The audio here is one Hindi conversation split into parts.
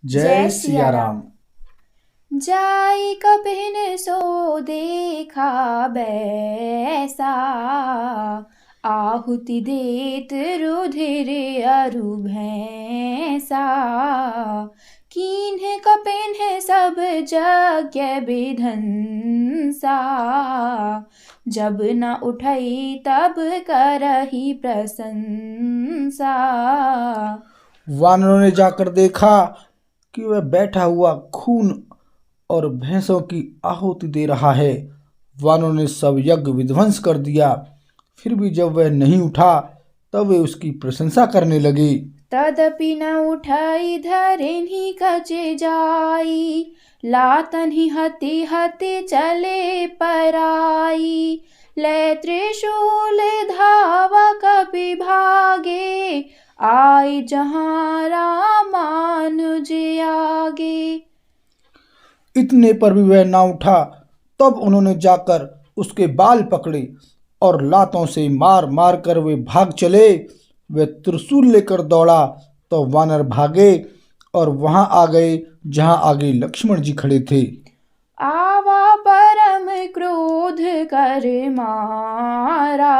जय सिया राम। जाई कपिन सो देखा बैसा, आहुति देत रुधिर अरु भैंसा। कीन्ह कपिन सब यज्ञ विधंसा, जब न उठई तब करही प्रशंसा। वानरों ने जाकर देखा कि वह बैठा हुआ खून और भैंसों की आहुति दे रहा है। वानरों ने सब यज्ञ विध्वंस कर दिया। फिर भी जब वह नहीं उठा तब वे उसकी प्रशंसा करने लगे। तदपि न उठाई धरिन्हि कचे जाई, लातन्हि हति हति चले पराई। ले त्रिशूल धावा कपि भागे, आई जहाँ रामानुज आगे। इतने पर भी वह ना उठा। तब उन्होंने जाकर उसके बाल पकड़े और लातों से मार मार कर वे भाग चले। वह त्रिशूल लेकर दौड़ा तो वानर भागे और वहां आ गए जहां आगे लक्ष्मण जी खड़े थे। आवा परम क्रोध कर मारा,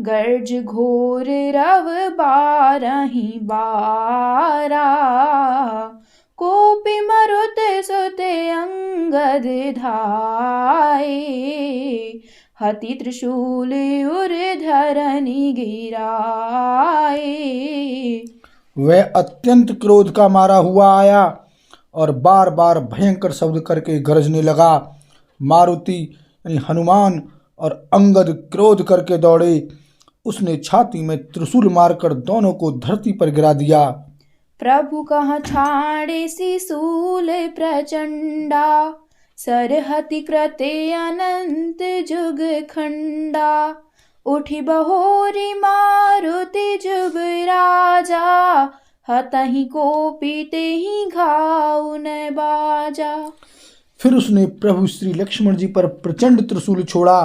गर्ज घोर रव बारहि बारा। कोपि मरुत सुत अंगद धाये, हति त्रिशूल उर धरनि गिराए। वह अत्यंत क्रोध का मारा हुआ आया और बार बार भयंकर शब्द करके गरजने लगा। मारुति यानी हनुमान और अंगद क्रोध करके दौड़े। उसने छाती में त्रिशूल मारकर दोनों को धरती पर गिरा दिया। प्रभु कहाँ छाड़े शिशूल प्रचंडा, सरहति कृते अनंत जुग खंडा। उठी बहोरी मारुति जुग राजा, हतहि कोपि तेहि घाव न बाजा। फिर उसने प्रभु श्री लक्ष्मण जी पर प्रचंड त्रिशूल छोड़ा।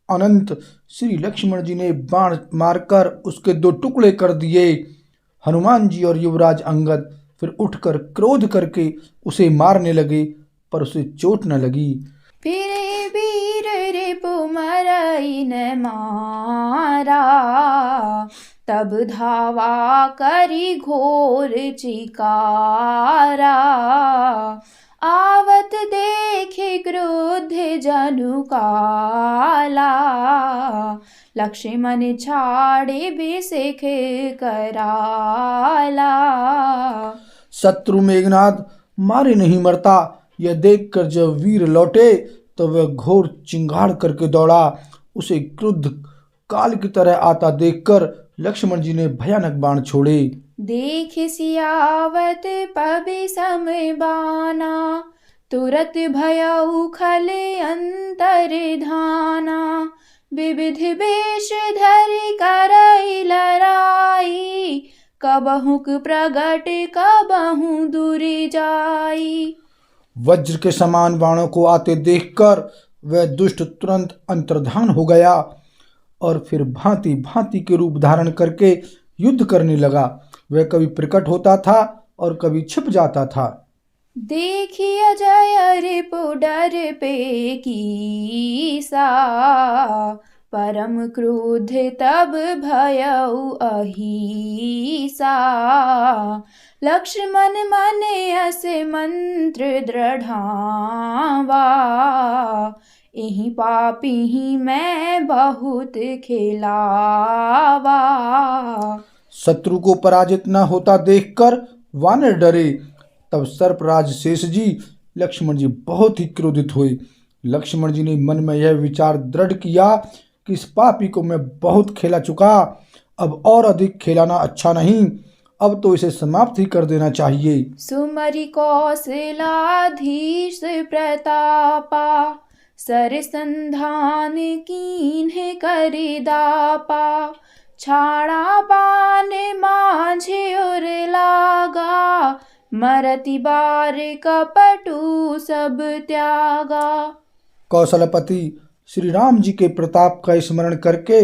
अनंत श्री लक्ष्मण जी ने बाण मारकर उसके दो टुकड़े कर दिए। हनुमान जी और युवराज अंगद फिर उठकर क्रोध करके उसे मारने लगे, पर उसे चोट न लगी। फिर वीर रिपु मरई न मारा, तब धावा करी घोर चिकारा। आवत देखे क्रोध जनु काला, लक्ष्मण छाड़े बिसिख कराला। शत्रु मेघनाद मारे नहीं मरता, यह देखकर जब वीर लौटे तो वह घोर चिंगाड़ करके दौड़ा। उसे क्रुद्ध काल की तरह आता देखकर लक्ष्मण जी ने भयानक बाण छोड़े। देख सियावत पबि सम बाना, तुरत भयउ खले अंतर धाना। विविध वेश धरि करई लड़ाई, कबहुक प्रगट कबहु दूरि जाई। वज्र के समान बाणों को आते देखकर वह दुष्ट तुरंत अंतर्धान हो गया और फिर भांति भांति के रूप धारण करके युद्ध करने लगा। वह कभी प्रकट होता था और कभी छिप जाता था। देखिए जय रिपु डर पे कीसा, परम क्रोध तब भयउ अहीसा। लक्ष्मण मन अस मंत्र दृढ़ावा, एहि पापी मैं बहुत खिलावा। शत्रु को पराजित न होता देखकर वानर डरे। तब सर्पराज शेष जी लक्ष्मण जी बहुत ही क्रोधित हुए। लक्ष्मण जी ने मन में यह विचार दृढ़ किया कि इस पापी को मैं बहुत खेला चुका, अब और अधिक खेलाना अच्छा नहीं। अब तो इसे समाप्त ही कर देना चाहिए। सुमरि कौशलाधीश प्रतापा, सरसंधान कीन्ह करि दापा। छाड़ा बाण माझे उर लागा, मरति बार कपटु सब त्यागा। कौशलपति श्री राम जी के प्रताप का स्मरण करके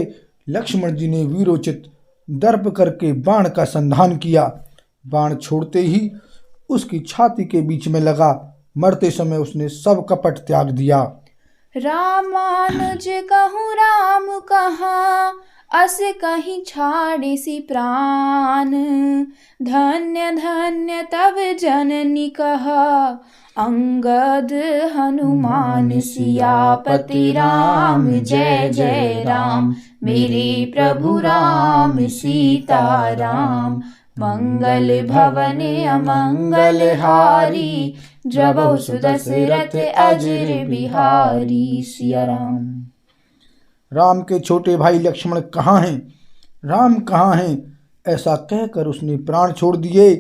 लक्ष्मण जी ने वीरोचित दर्प करके बाण का संधान किया। बाण छोड़ते ही उसकी छाती के बीच में लगा। मरते समय उसने सब कपट त्याग दिया। रामानुज कहूँ राम कहाँ, अस कहीं छाड़े सी प्राण। धन्य धन्य तब जननी कहा, अंगद हनुमान सियापति राम। जय जय राम मेरे प्रभु राम सीताराम। मंगल भवन अमंगल हारी, द्रवहु सुदशरथ अजर बिहारी। सिया राम। राम के छोटे भाई लक्ष्मण कहाँ हैं? राम कहाँ हैं? ऐसा कहकर उसने प्राण छोड़ दिए।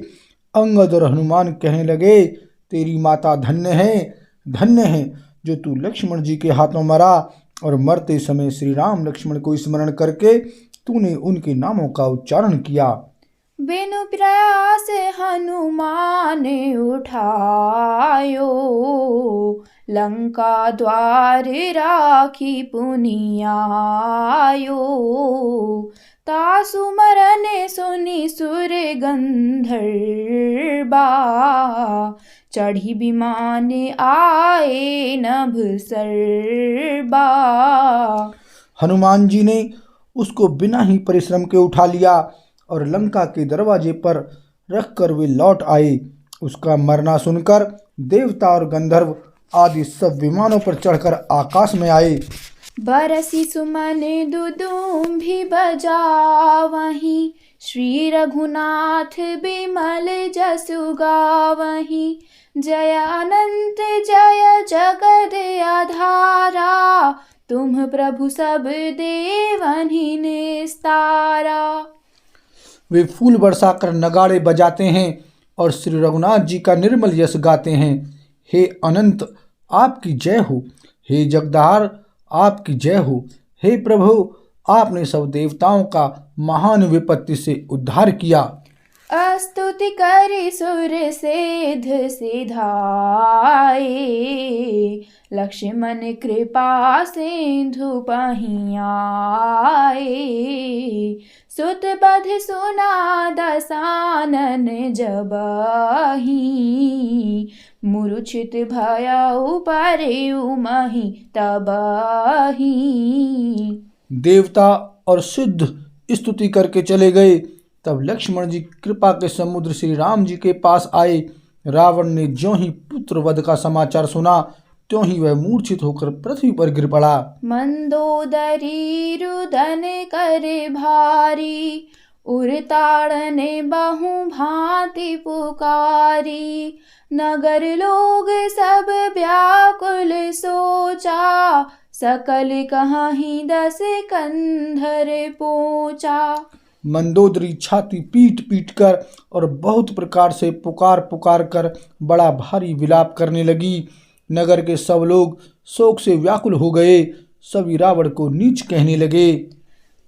अंगद और हनुमान कहने लगे, तेरी माता धन्य है जो तू लक्ष्मण जी के हाथों मरा, और मरते समय श्री राम लक्ष्मण को स्मरण करके तूने उनके नामों का उच्चारण किया। बिनु प्रयास हनुमान उठायो, लंका द्वार राखी पुनि आयो। तासु मरन सुनि सुर गंधर्वा, चढ़ी विमान आए नभ सर्बा। हनुमान जी ने उसको बिना ही परिश्रम के उठा लिया और लंका के दरवाजे पर रखकर वे लौट आए। उसका मरना सुनकर देवता और गंधर्व आदि सब विमानों पर चढ़कर आकाश में आए। बरसी सुमन दुदुम्भी बजावहीं, श्री रघुनाथ बिमल जसु गावहीं। जय अनंत जय जगद आधारा, तुम प्रभु सब देवन ही निस्तारा। वे फूल बरसाकर नगाड़े बजाते हैं और श्री रघुनाथ जी का निर्मल यश गाते हैं। हे अनंत आपकी जय हो, हे जगदहार आपकी जय हो। हे प्रभु आपने सब देवताओं का महान विपत्ति से उद्धार किया। स्तुति करि सुर सेध सिधाए, लक्ष्मण कृपा सिंधु पहियाए। सुत बध सुना दसानन जबहि, मूर्छित भयउ परयउ महि तबहि। देवता और सिद्ध स्तुति करके चले गए। तब लक्ष्मण जी कृपा के समुद्र श्री राम जी के पास आए। रावण ने ज्यों ही पुत्र वध का समाचार सुना, त्यों ही वह मूर्छित होकर पृथ्वी पर गिर पड़ा। मंदोदरी रुदन कर भारी, उरताड़ने बहु भांति पुकारी। नगर लोग सब व्याकुल सोचा, सकल कहीं दस कंधर पोचा। मंदोदरी छाती पीट पीट कर और बहुत प्रकार से पुकार कर बड़ा भारी विलाप करने लगी। नगर के सब लोग शोक से व्याकुल हो गए। सभी रावण को नीच कहने लगे।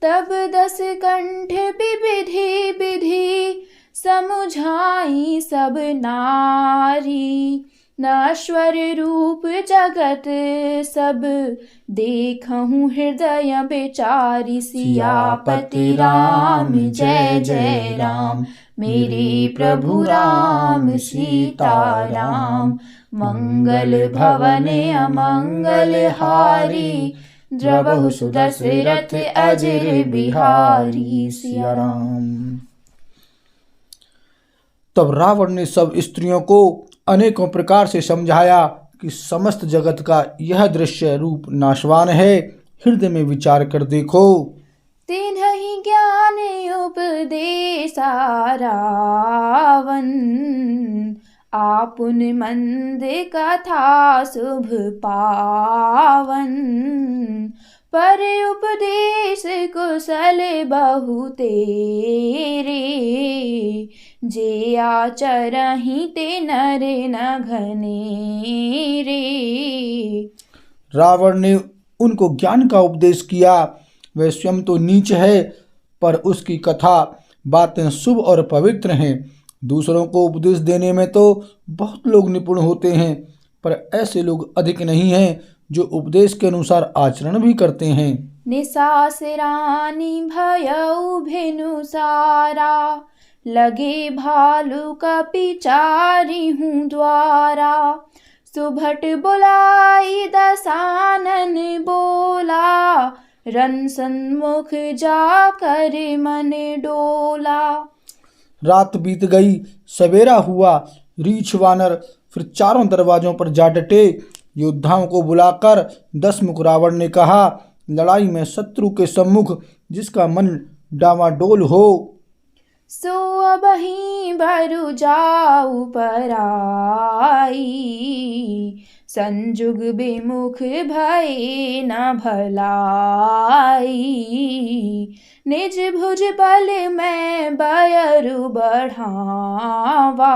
तब 10 कंठ विधि विधि, समुझाई सब नारी। नश्वर रूप जगत सब, देखहूँ हृदय बेचारी। सियापति राम जय जय राम, मेरे प्रभु राम सीताराम। मंगल भवन अमंगल हारी, द्रवहु सुदशरथ अजर बिहारी। सिया राम। तब रावण ने सब स्त्रियों को अनेकों प्रकार से समझाया कि समस्त जगत का यह दृश्य रूप नाशवान है, हृदय में विचार कर देखो। तिन्हि ज्ञान उपदेशा रावण, आपुन मंद कथा शुभ पावन। पर उपदेश कुशल बहु तेरे, जे आचरहि ते नर न घनेरे। रावण ने उनको ज्ञान का उपदेश किया। वह स्वयं तो नीच है, पर उसकी कथा बातें शुभ और पवित्र हैं। दूसरों को उपदेश देने में तो बहुत लोग निपुण होते हैं, पर ऐसे लोग अधिक नहीं हैं जो उपदेश के अनुसार आचरण भी करते हैं। निसास रानी भयउ भेनु सारा, लगे भालू का पिचारी हूँ द्वारा। सुभट बुलाई दसानन बोला, रन सन्मुख जाकर मन डोला। रात बीत गई, सवेरा हुआ। रीछ वानर फिर चारों दरवाजों पर जा डटे। योद्धाओं को बुलाकर दशमुख रावण ने कहा, लड़ाई में शत्रु के सम्मुख जिसका मन डामाडोल हो, सो अबहीं बरु जाऊ पराई। संजुग विमुख भय न भलाई। निज भुज बल में बयरु बढ़ावा।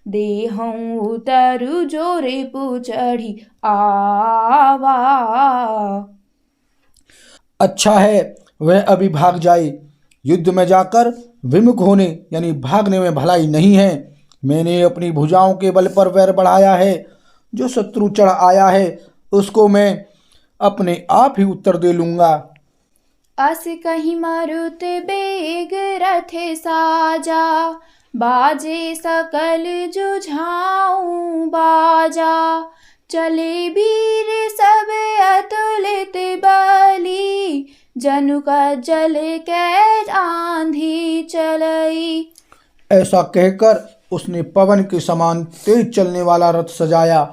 देहऊँ उतरु जोरे पुचढ़ी आवा। अच्छा है वह अभी भाग जाए। युद्ध में जाकर विमुख होने यानी भागने में भलाई नहीं है। मैंने अपनी भुजाओं के बल पर वैर बढ़ाया है। जो शत्रु चढ़ आया है उसको मैं अपने आप ही उत्तर दे लूँगा। अस कहीं मरुत बेग रथ साजा। बाजे सकल जुझाऊं बाजा। चले वीर सब अतुलित बली। जनु का जल कैद आंधी चलई। ऐसा कहकर उसने पवन के समान तेज चलने वाला रथ सजाया।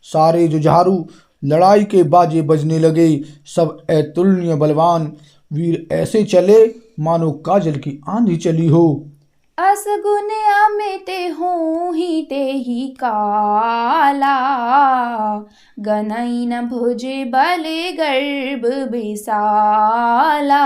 सारे जुझारू लड़ाई के बाजे बजने लगे। सब अतुलनीय बलवान वीर ऐसे चले मानो काजल की आंधी चली हो। असगुन अमित हों ही ते ही काला। गनई न भुज बल गर्भ विशाला।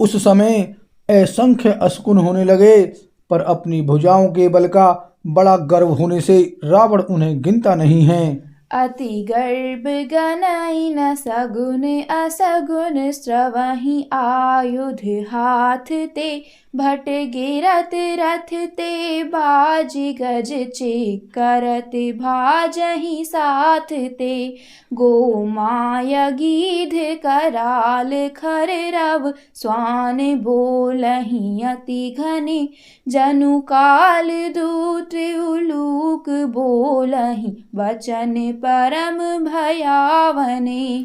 उस समय असंख्य असकुन होने लगे, पर अपनी भुजाओं के बल का बड़ा गर्व होने से रावण उन्हें गिनता नहीं है। अति गर्भ गनई न सगुन असगुन। स्रवहि आयुध हाथ ते। भट गिरत रथ ते। बाजी गज चेकरत भाजहि साथ ते। गोमाय गीध कराल खर रव। स्वान बोलहि अति घने। जनु काल दूत उलूक बोलहि। वचन परम भयावने।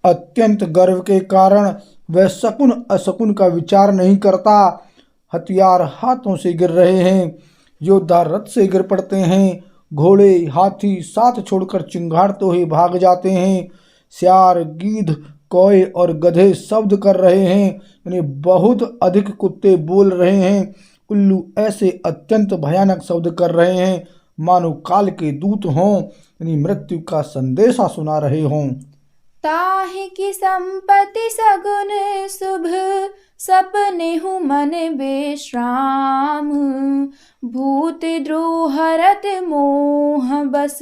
अत्यंत गर्व के कारण वह शकुन अशकुन का विचार नहीं करता। हथियार हाथों से गिर रहे हैं। योद्धा रथ से गिर पड़ते हैं। घोड़े हाथी साथ छोड़कर चिंगारते हुए भाग जाते हैं। सियार गीध कौए और गधे शब्द कर रहे हैं, यानी बहुत अधिक कुत्ते बोल रहे हैं। उल्लू ऐसे अत्यंत भयानक शब्द कर रहे हैं मानो काल के दूत हों, यानी मृत्यु का संदेशा सुना रहे हों। ताहि की संपत्ति सगुन शुभ। सपने हूँ मन विश्राम। भूत द्रोहरत मोह बस।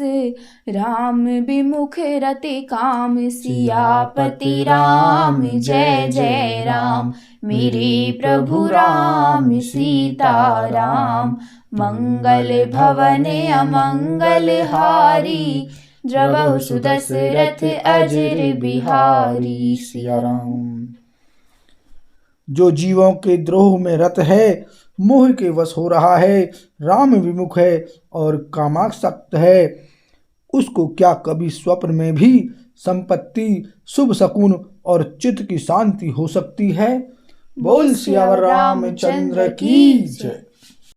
राम विमुख रति काम। सियापति राम जय जय राम। मेरे प्रभु राम सीता राम। मंगल भवन अमंगल हारी। द्रवहु सुदशरथ अजर बिहारी। सिया राम। जो जीवों के द्रोह में रत है, मोह के वश हो रहा है, राम विमुख है और कामासक्त है, उसको क्या कभी स्वप्न में भी संपत्ति, शुभ शकुन और चित्त की शांति हो सकती है? बोल सियावर रामचंद्र की जय।